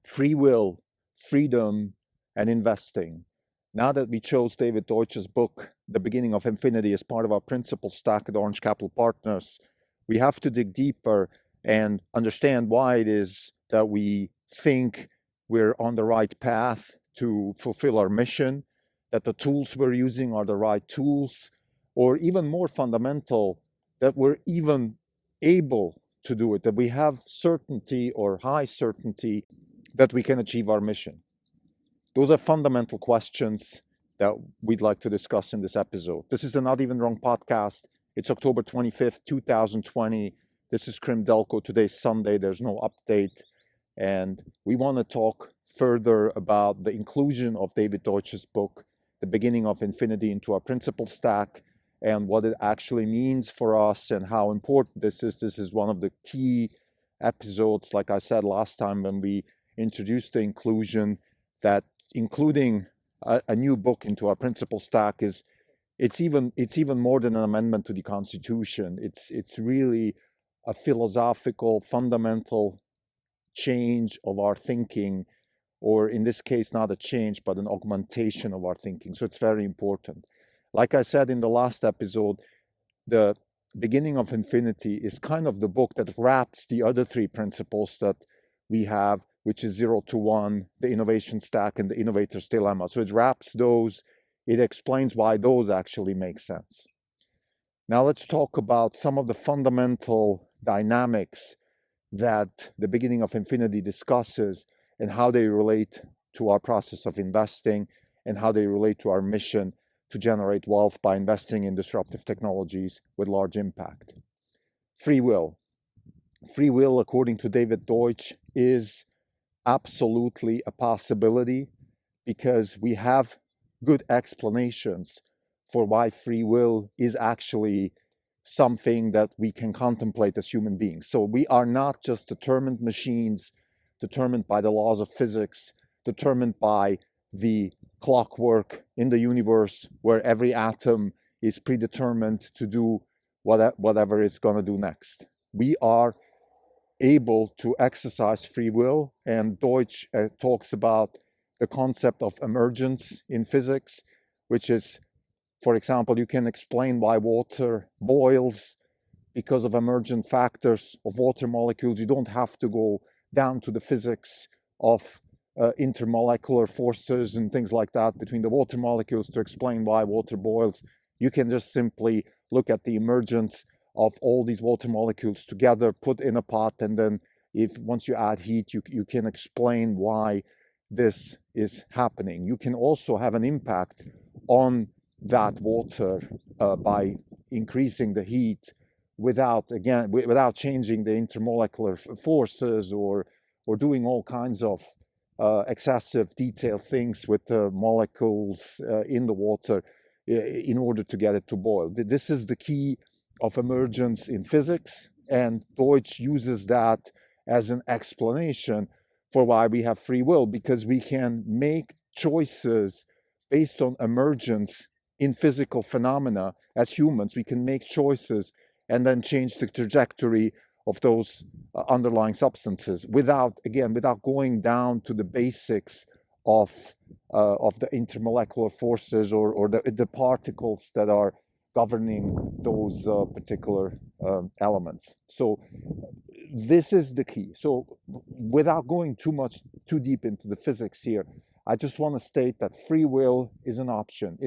Free will, freedom, and investing. Now that we chose David Deutsch's book, The Beginning of Infinity, as part of our principal stack at Orange Capital Partners, we have to dig deeper and understand why it is that we think we're on the right path to fulfill our mission, that the tools we're using are the right tools, or even more fundamental, that we're even able to do it, that we have certainty or high certainty that we can achieve our mission. Those are fundamental questions that we'd like to discuss in this episode. This is the Not Even Wrong podcast. It's October 25th, 2020. This is Krim Delko. Today's Sunday. There's no update. And we want to talk further about the inclusion of David Deutsch's book, The Beginning of Infinity, into our principal stack, and what it actually means for us and how important this is. This is one of the key episodes, like I said last time when we introduced the inclusion, that including a new book into our principal stack it's even more than an amendment to the Constitution. It's really a philosophical, fundamental change of our thinking, or in this case, not a change, but an augmentation of our thinking. So it's very important. Like I said in the last episode, The Beginning of Infinity is kind of the book that wraps the other three principles that we have, which is 0 to 1, the innovation stack, and the innovator's dilemma. So it wraps those, it explains why those actually make sense. Now let's talk about some of the fundamental dynamics that The Beginning of Infinity discusses and how they relate to our process of investing and how they relate to our mission to generate wealth by investing in disruptive technologies with large impact. Free will. Free will, according to David Deutsch, is absolutely a possibility because we have good explanations for why free will is actually something that we can contemplate as human beings. So we are not just determined machines, determined by the laws of physics, determined by the clockwork in the universe where every atom is predetermined to do whatever it's going to do next. We are able to exercise free will, and Deutsch talks about the concept of emergence in physics, which is, for example, you can explain why water boils because of emergent factors of water molecules. You don't have to go down to the physics of intermolecular forces and things like that between the water molecules to explain why water boils. You can just simply look at the emergence of all these water molecules together, put in a pot, and then once you add heat, you can explain why this is happening. You can also have an impact on that water by increasing the heat without changing the intermolecular forces or doing all kinds of excessive detailed things with the molecules in the water in order to get it to boil. This is the key of emergence in physics, and Deutsch uses that as an explanation for why we have free will, because we can make choices based on emergence in physical phenomena. As humans, we can make choices and then change the trajectory of those underlying substances without going down to the basics of the intermolecular forces or the particles that are governing those particular elements. So this is the key. So without going too deep into the physics here, I just want to state that free will is an option.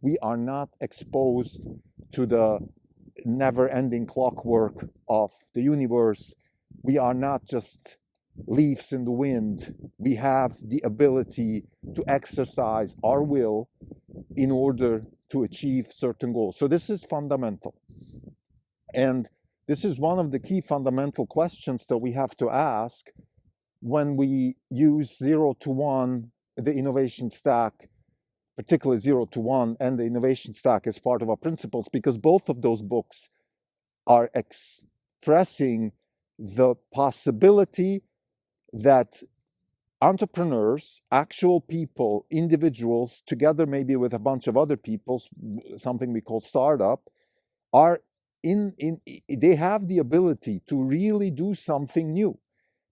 We are not exposed to the never-ending clockwork of the universe. We are not just leaves in the wind. We have the ability to exercise our will in order to achieve certain goals. So this is fundamental. And this is one of the key fundamental questions that we have to ask when we use 0 to 1, the innovation stack, particularly 0 to 1 and the innovation stack as part of our principles, because both of those books are expressing the possibility that entrepreneurs, actual people, individuals, together maybe with a bunch of other people, something we call startup, they have the ability to really do something new,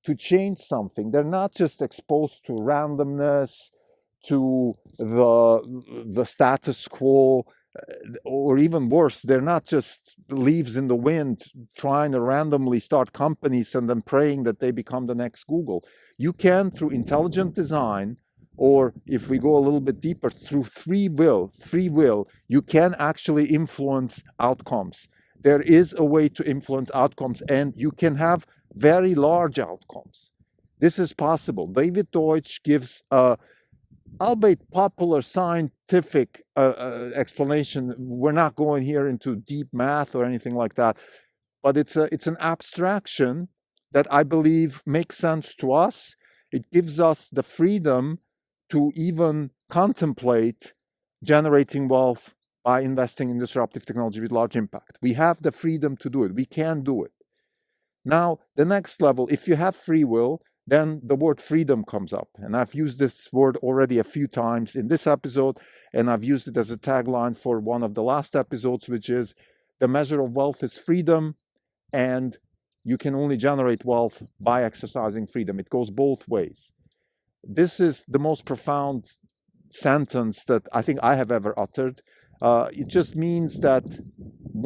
to change something. They're not just exposed to randomness, to the status quo, or even worse, they're not just leaves in the wind trying to randomly start companies and then praying that they become the next Google. You can, through intelligent design, or if we go a little bit deeper, through free will, you can actually influence outcomes. There is a way to influence outcomes, and you can have very large outcomes. This is possible. David Deutsch gives a albeit popular scientific explanation. We're not going here into deep math or anything like that, but it's an abstraction that I believe makes sense to us. It gives us the freedom to even contemplate generating wealth by investing in disruptive technology with large impact. We have the freedom to do it. We can do it. Now, the next level, if you have free will, then the word freedom comes up. And I've used this word already a few times in this episode, and I've used it as a tagline for one of the last episodes, which is the measure of wealth is freedom, and you can only generate wealth by exercising freedom. It goes both ways. This is the most profound sentence that I think I have ever uttered. It just means that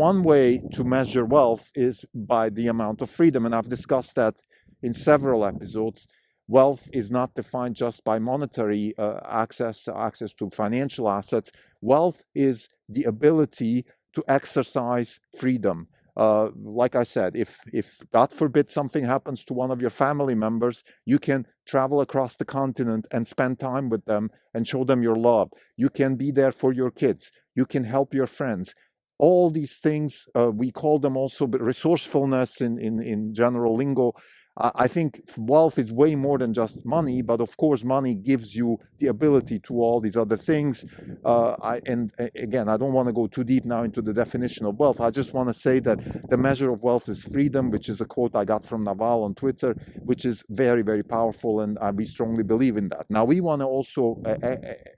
one way to measure wealth is by the amount of freedom, and I've discussed that in several episodes. Wealth is not defined just by monetary access to financial assets. Wealth is the ability to exercise freedom. Like I said, if God forbid something happens to one of your family members, you can travel across the continent and spend time with them and show them your love. You can be there for your kids. You can help your friends. All these things, we call them also resourcefulness in general lingo. I think wealth is way more than just money, but of course money gives you the ability to all these other things. Again, I don't want to go too deep now into the definition of wealth. I just want to say that the measure of wealth is freedom, which is a quote I got from Naval on Twitter, which is very, very powerful, and we strongly believe in that. Now, we want to also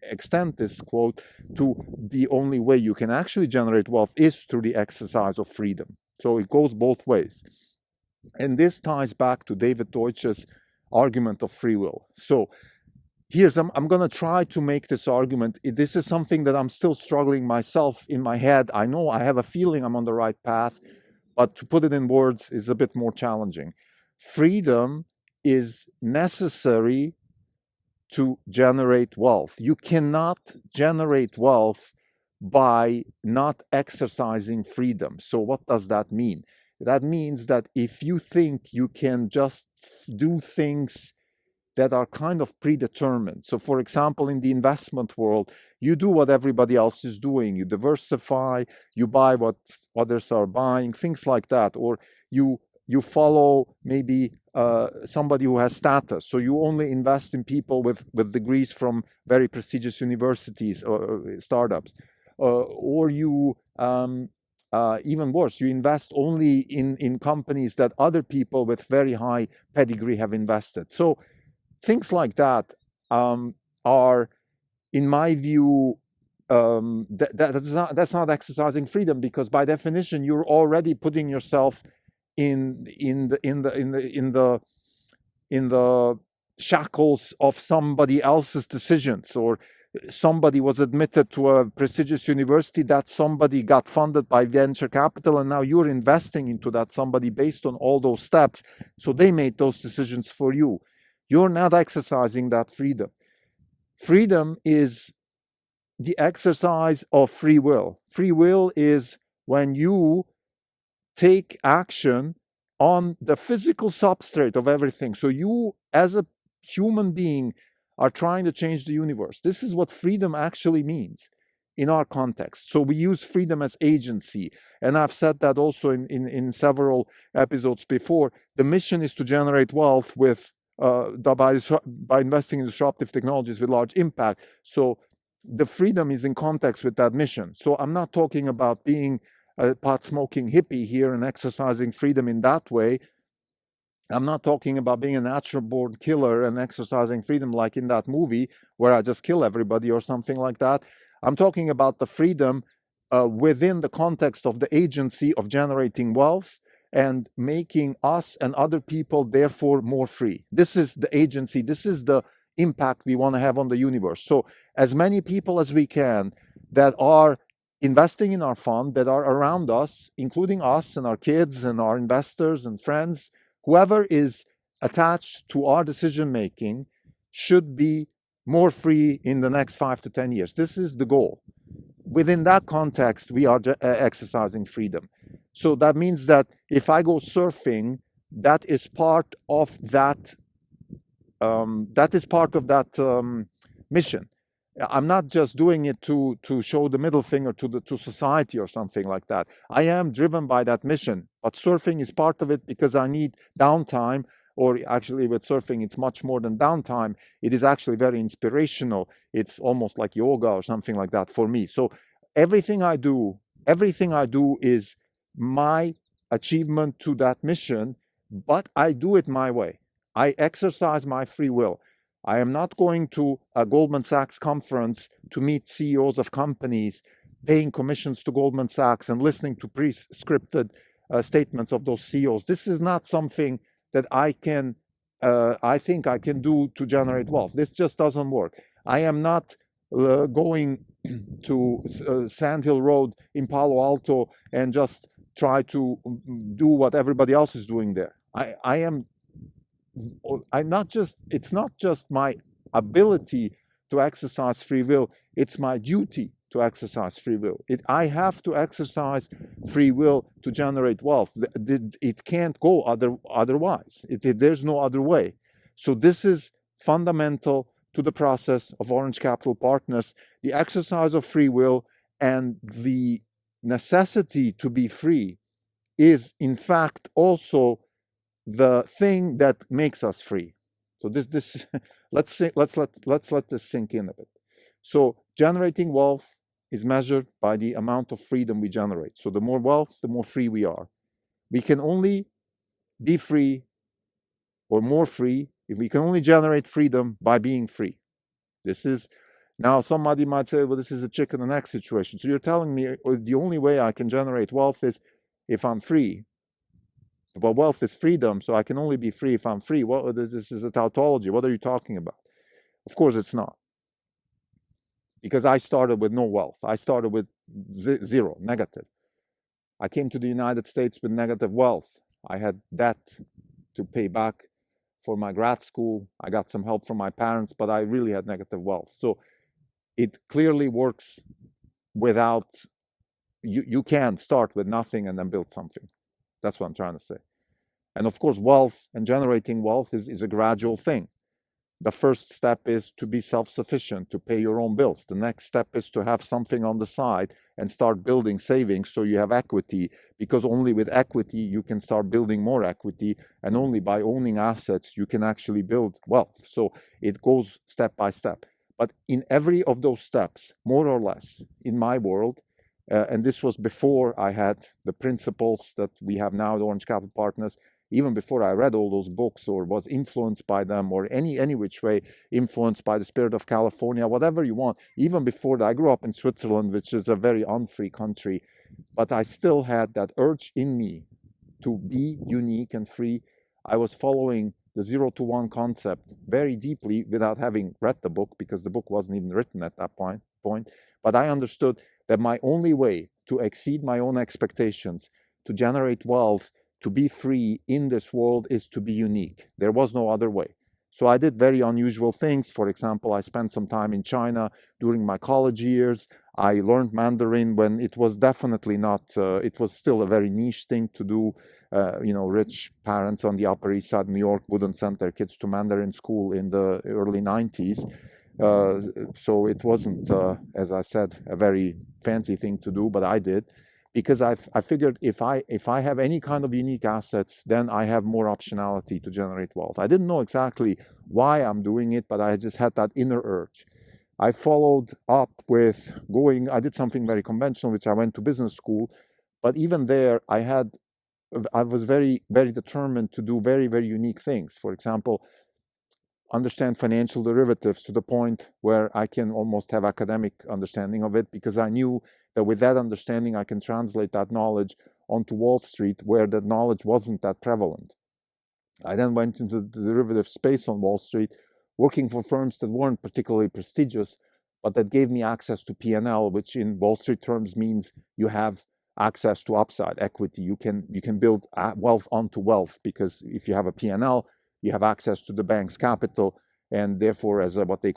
extend this quote to the only way you can actually generate wealth is through the exercise of freedom. So it goes both ways. And this ties back to David Deutsch's argument of free will. So I'm going to try to make this argument. This is something that I'm still struggling myself in my head. I know I have a feeling I'm on the right path, but to put it in words is a bit more challenging. Freedom is necessary to generate wealth. You cannot generate wealth by not exercising freedom. So what does that mean? That means that if you think you can just do things that are kind of predetermined. So for example, in the investment world, you do what everybody else is doing. You diversify, you buy what others are buying, things like that. Or you follow maybe somebody who has status. So you only invest in people with degrees from very prestigious universities or startups. Or you... even worse, you invest only in companies that other people with very high pedigree have invested. So things like that are, in my view, that's not exercising freedom, because by definition you're already putting yourself in the shackles of somebody else's decisions. Or somebody was admitted to a prestigious university, that somebody got funded by venture capital, and now you're investing into that somebody based on all those steps. So they made those decisions for you. You're not exercising that freedom. Freedom is the exercise of free will. Free will is when you take action on the physical substrate of everything. So you, as a human being, are trying to change the universe. This is what freedom actually means in our context. So we use freedom as agency. And I've said that also in several episodes before. The mission is to generate wealth by investing in disruptive technologies with large impact. So the freedom is in context with that mission. So I'm not talking about being a pot-smoking hippie here and exercising freedom in that way. I'm not talking about being a natural-born killer and exercising freedom like in that movie where I just kill everybody or something like that. I'm talking about the freedom within the context of the agency of generating wealth and making us and other people therefore more free. This is the agency, this is the impact we want to have on the universe. So as many people as we can that are investing in our fund, that are around us, including us and our kids and our investors and friends, whoever is attached to our decision making should be more free in the next 5 to 10 years. This is the goal. Within that context, we are exercising freedom. So that means that if I go surfing, that is part of that. Mission. I'm not just doing it to show the middle finger to society or something like that. I am driven by that mission, but surfing is part of it because I need downtime. Or actually, with surfing, it's much more than downtime. It is actually very inspirational. It's almost like yoga or something like that for me. So everything I do is my achievement to that mission, but I do it my way. I exercise my free will. I am not going to a Goldman Sachs conference to meet CEOs of companies, paying commissions to Goldman Sachs and listening to pre-scripted statements of those CEOs. This is not something that I think I can do to generate wealth. This just doesn't work. I am not going to Sand Hill Road in Palo Alto and just try to do what everybody else is doing there. It's not just my ability to exercise free will, it's my duty to exercise free will. I have to exercise free will to generate wealth. It can't go otherwise. There's no other way. So this is fundamental to the process of Orange Capital Partners, the exercise of free will, and the necessity to be free is in fact also the thing that makes us free. So this let's let this sink in a bit. So generating wealth is measured by the amount of freedom we generate. So the more wealth, the more free we are. We can only be free or more free if we can only generate freedom by being free. This is, now somebody might say, well, this is a chicken and egg situation. So you're telling me the only way I can generate wealth is if I'm free. Well, wealth is freedom, so I can only be free if I'm free. Well, this is a tautology. What are you talking about? Of course it's not. Because I started with no wealth. I started with zero, negative. I came to the United States with negative wealth. I had debt to pay back for my grad school. I got some help from my parents, but I really had negative wealth. So it clearly works without, you can start with nothing and then build something. That's what I'm trying to say. And of course, wealth and generating wealth is a gradual thing. The first step is to be self-sufficient, to pay your own bills. The next step is to have something on the side and start building savings so you have equity, because only with equity you can start building more equity, and only by owning assets you can actually build wealth. So it goes step by step. But in every of those steps, more or less, in my world, and this was before I had the principles that we have now at Orange Capital Partners, even before I read all those books or was influenced by them or any which way influenced by the spirit of California, whatever you want. Even before that, I grew up in Switzerland, which is a very unfree country, but I still had that urge in me to be unique and free. I was following the 0 to 1 concept very deeply without having read the book, because the book wasn't even written at that point. But I understood that my only way to exceed my own expectations, to generate wealth, to be free in this world is to be unique. There was no other way. So I did very unusual things. For example, I spent some time in China during my college years. I learned Mandarin when it was definitely not, it was still a very niche thing to do. Rich parents on the Upper East Side of New York wouldn't send their kids to Mandarin school in the early 90s. So it wasn't, as I said, a very fancy thing to do, but I did. Because I figured if I have any kind of unique assets, then I have more optionality to generate wealth. I didn't know exactly why I'm doing it, but I just had that inner urge. I followed up with I did something very conventional, which I went to business school, but even there I was very, very determined to do very, very unique things. For example, understand financial derivatives to the point where I can almost have academic understanding of it, because I knew that with that understanding, I can translate that knowledge onto Wall Street, where that knowledge wasn't that prevalent. I then went into the derivative space on Wall Street, working for firms that weren't particularly prestigious, but that gave me access to P&L, which in Wall Street terms means you have access to upside equity. You can build wealth onto wealth, because if you have a P&L, you have access to the bank's capital, and therefore, as what they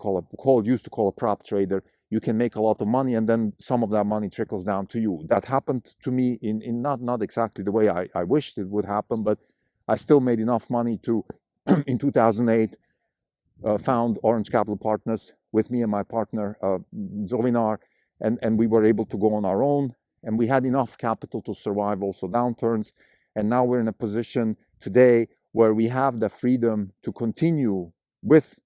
used to call a prop trader, you can make a lot of money, and then some of that money trickles down to you. That happened to me in not exactly the way I wished it would happen, but I still made enough money to, in 2008, found Orange Capital Partners with me and my partner, Zovinar, and we were able to go on our own, and we had enough capital to survive also downturns. And now we're in a position today where we have the freedom to continue with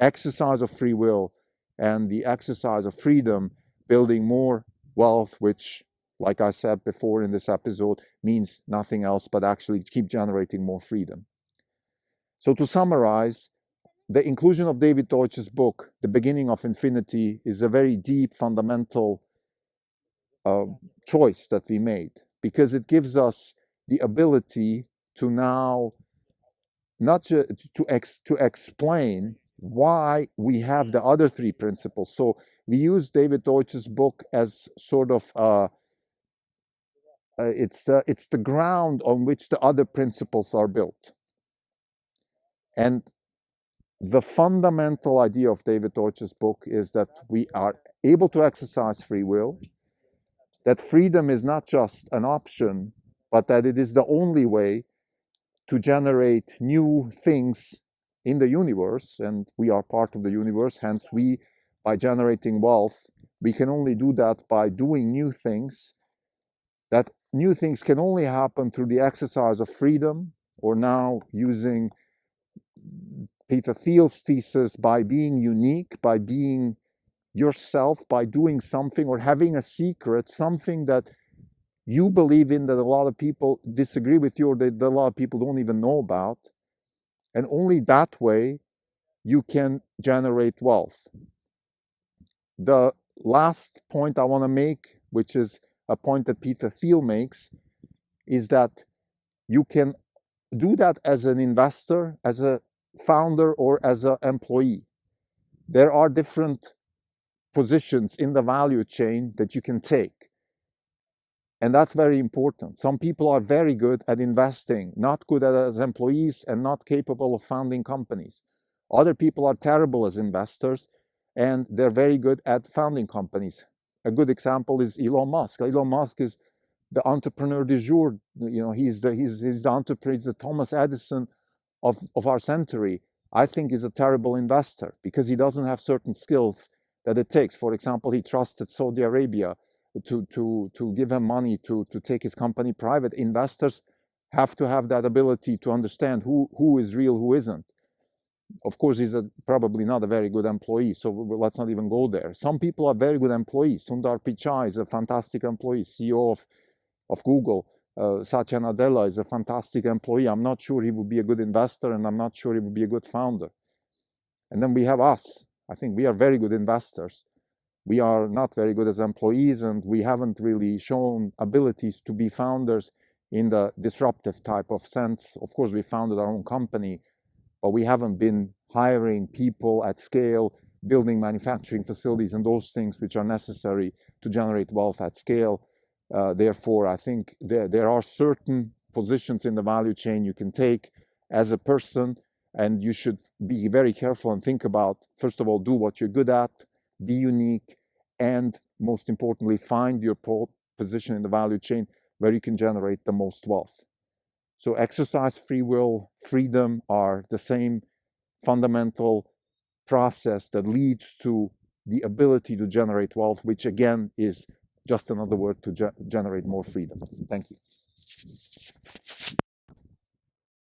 exercise of free will and the exercise of freedom, building more wealth, which, like I said before in this episode, means nothing else but actually keep generating more freedom. So to summarize, the inclusion of David Deutsch's book, The Beginning of Infinity, is a very deep, fundamental choice that we made, because it gives us the ability to now not just to explain why we have the other three principles. So we use David Deutsch's book as sort of it's the ground on which the other principles are built. And the fundamental idea of David Deutsch's book is that we are able to exercise free will, that freedom is not just an option, but that it is the only way to generate new things in the universe, and we are part of the universe. Hence, by generating wealth, we can only do that by doing new things. That new things can only happen through the exercise of freedom, or now using Peter Thiel's thesis, by being unique, by being yourself, by doing something or having a secret, something that you believe in that a lot of people disagree with you, or that a lot of people don't even know about. And only that way you can generate wealth. The last point I want to make, which is a point that Peter Thiel makes, is that you can do that as an investor, as a founder, or as an employee. There are different positions in the value chain that you can take. And that's very important. Some people are very good at investing, not good as employees, and not capable of founding companies. Other people are terrible as investors, and they're very good at founding companies. A good example is Elon Musk. Elon Musk is the entrepreneur du jour. He's the entrepreneur, he's the Thomas Edison of our century. I think he's a terrible investor because he doesn't have certain skills that it takes. For example, he trusted Saudi Arabia to give him money to take his company private. Investors have to have that ability to understand who is real, who isn't. Of course, he's probably not a very good employee, so let's not even go there. Some people are very good employees. Sundar Pichai is a fantastic employee, CEO of Google. Satya Nadella is a fantastic employee. I'm not sure he would be a good investor, and I'm not sure he would be a good founder. And then we have us. I think we are very good investors. We are not very good as employees, and we haven't really shown abilities to be founders in the disruptive type of sense. Of course, we founded our own company, but we haven't been hiring people at scale, building manufacturing facilities, and those things which are necessary to generate wealth at scale. Therefore, I think there are certain positions in the value chain you can take as a person, and you should be very careful and think about, first of all, do what you're good at, be unique, and most importantly, find your position in the value chain where you can generate the most wealth. So exercise free will, freedom are the same fundamental process that leads to the ability to generate wealth, which again is just another word to generate more freedom. Thank you.